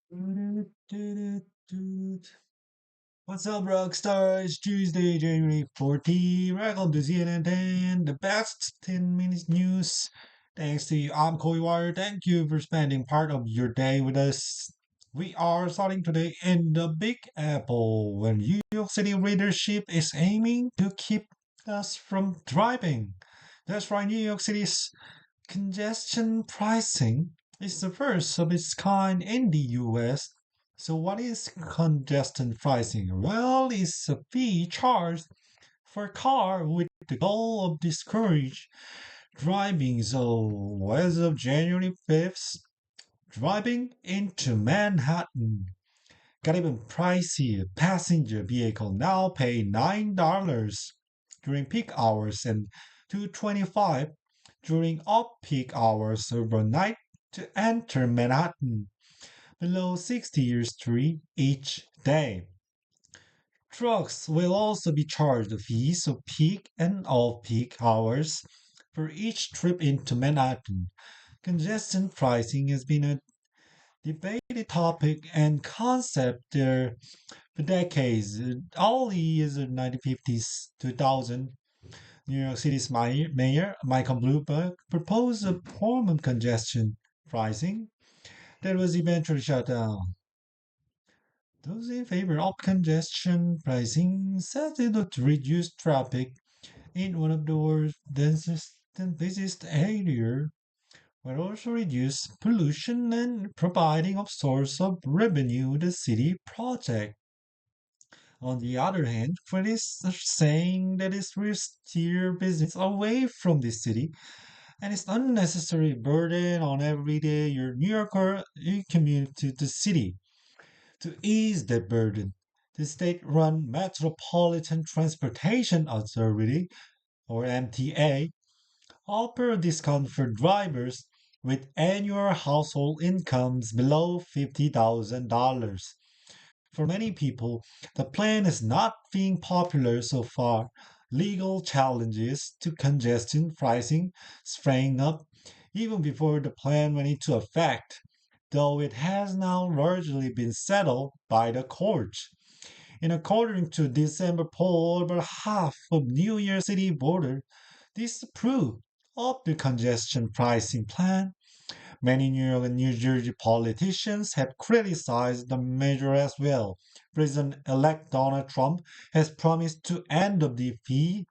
What's up, Rockstar? It's Tuesday, January 14th. Welcome to CNN 10, the best 10 minutes news. Thanks to you. I'm Koi Wire. Thank you for spending part of your day with us. We are starting today in the Big Apple, when New York City readership is aiming to keep us from driving. That's right, New York City's congestion pricing is the first of its kind in the US. So, what is congestion pricing? Well, it's a fee charged for a car with the goal of discourage driving. So, as of January 5th, driving into Manhattan got even pricier. Passenger vehicle now pay $9 during peak hours and 225 during off-peak hours overnight to enter Manhattan, below 60th Street each day. Trucks will also be charged the fees of peak and off-peak hours for each trip into Manhattan. Congestion pricing has been a debated topic and concept there for decades. Early as the 1950s, 2000, New York City's mayor Michael Bloomberg proposed a form of congestion pricing that was eventually shut down. Those in favor of congestion pricing said it would reduce traffic in one of the world's densest and busiest areas, but also reduce pollution and providing a source of revenue to the city project. On the other hand, critics are saying that it will steer business away from the city and it's unnecessary burden on everyday your New Yorker who commute to the city. To ease that burden, the state-run Metropolitan Transportation Authority, or MTA, offer a discount for drivers with annual household incomes below $50,000. For many people, the plan is not being popular so far. Legal challenges to congestion pricing sprang up even before the plan went into effect, though it has now largely been settled by the courts. And according to December poll, over half of New York City voters disapproved of the congestion pricing plan. Many New York and New Jersey politicians have criticized the measure as well. President-elect Donald Trump has promised to end the fee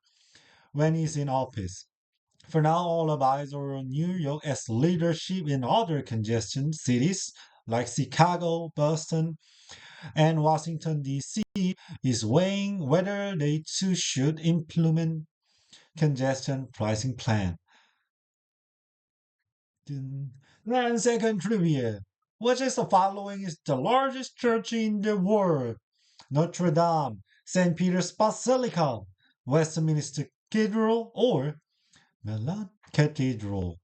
when he's in office. For now, all eyes are on New York as leadership in other congestion cities like Chicago, Boston, and Washington, D.C. is weighing whether they too should implement congestion pricing plan. 9-second trivia. Which is the following is the largest church in the world? Notre Dame, St. Peter's Basilica, Westminster Cathedral, or Milan Cathedral?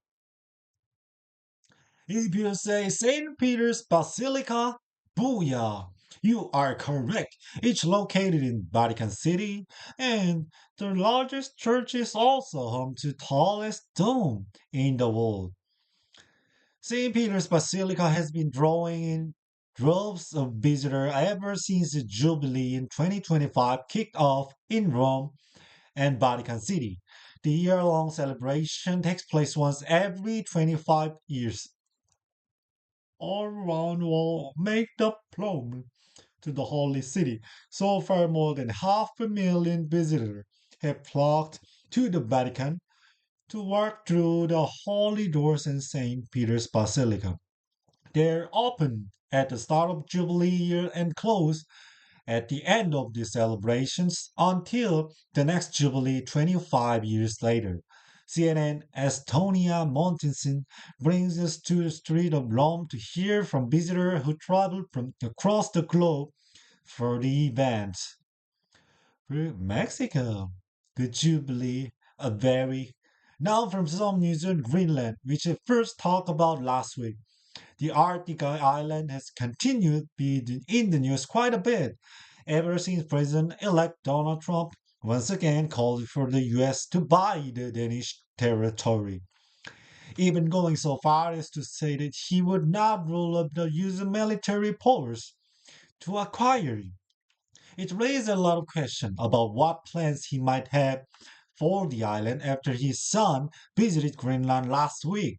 If you say St. Peter's Basilica, booyah! You are correct. It's located in Vatican City, and the largest church is also home to tallest dome in the world. St. Peter's Basilica has been drawing in droves of visitors ever since the Jubilee in 2025 kicked off in Rome and Vatican City. The year-long celebration takes place once every 25 years. All around will make the plumb to the holy city. So far, more than 500,000 visitors have flocked to the Vatican to walk through the holy doors in St. Peter's Basilica. They're open at the start of Jubilee year and close at the end of the celebrations until the next Jubilee 25 years later. CNN Estonia Montinson brings us to the street of Rome to hear from visitors who traveled from across the globe for the event. Mexico, could you believe a very now from some news in Greenland, which I first talked about last week. The Arctic island has continued to be in the news quite a bit ever since President-elect Donald Trump once again called for the US to buy the Danish territory. even going so far as to say that he would not rule up the use of military powers to acquire it. It raised a lot of questions about what plans he might have for the island after his son visited Greenland last week.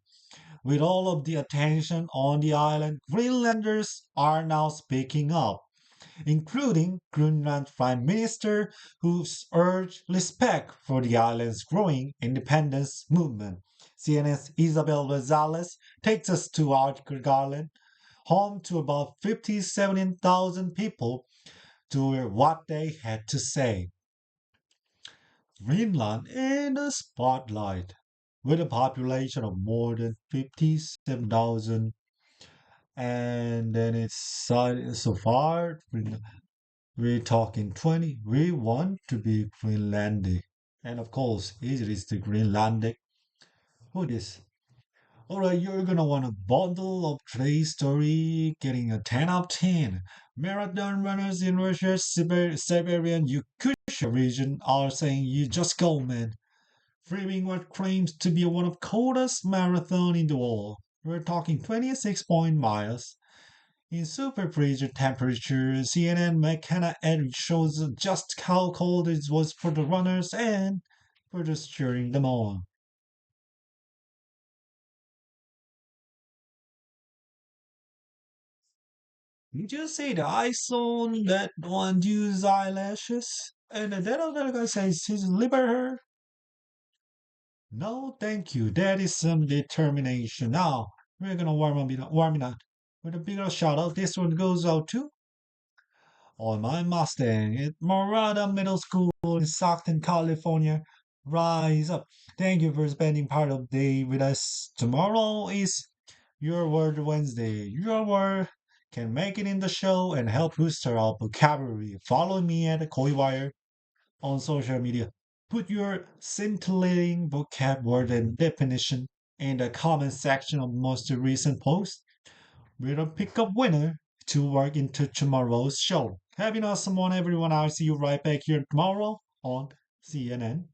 With all of the attention on the island, Greenlanders are now speaking up, including Greenland Prime Minister, who's urged respect for the island's growing independence movement. CNN's Isabel Rosales takes us to Arctic Garland, home to about 57,000 people, to hear what they had to say. Greenland in the spotlight, with a population of more than 57,000, and then so far we're talking 20. We want to be Greenlandic. And of course, it is the Greenlandic. Who this? Alright, you're gonna want a bundle of today's story, getting a 10 out of 10. Marathon runners in Russia's Siberian Yakutia region are saying you just go, man. Framing what claims to be one of coldest marathon in the world. We're talking 26 miles. In super freezer temperature, CNN McKenna Edge shows just how cold it was for the runners and for just cheering them on. Did you see the ice on that one dude's eyelashes? And that other guy says he's liver her? No, thank you. That is some determination. Now, we're gonna warm it up with a bigger shout out. This one goes out to on my Mustang at Morada Middle School in Stockton, California. Rise up. Thank you for spending part of the day with us. Tomorrow is Your Word Wednesday. Your word can make it in the show and help boost our vocabulary. Follow me at Koiwire on social media. Put your scintillating vocab word and definition in the comment section of most recent post. We'll pick up winner to work into tomorrow's show. Have an awesome one, everyone. I'll see you right back here tomorrow on CNN.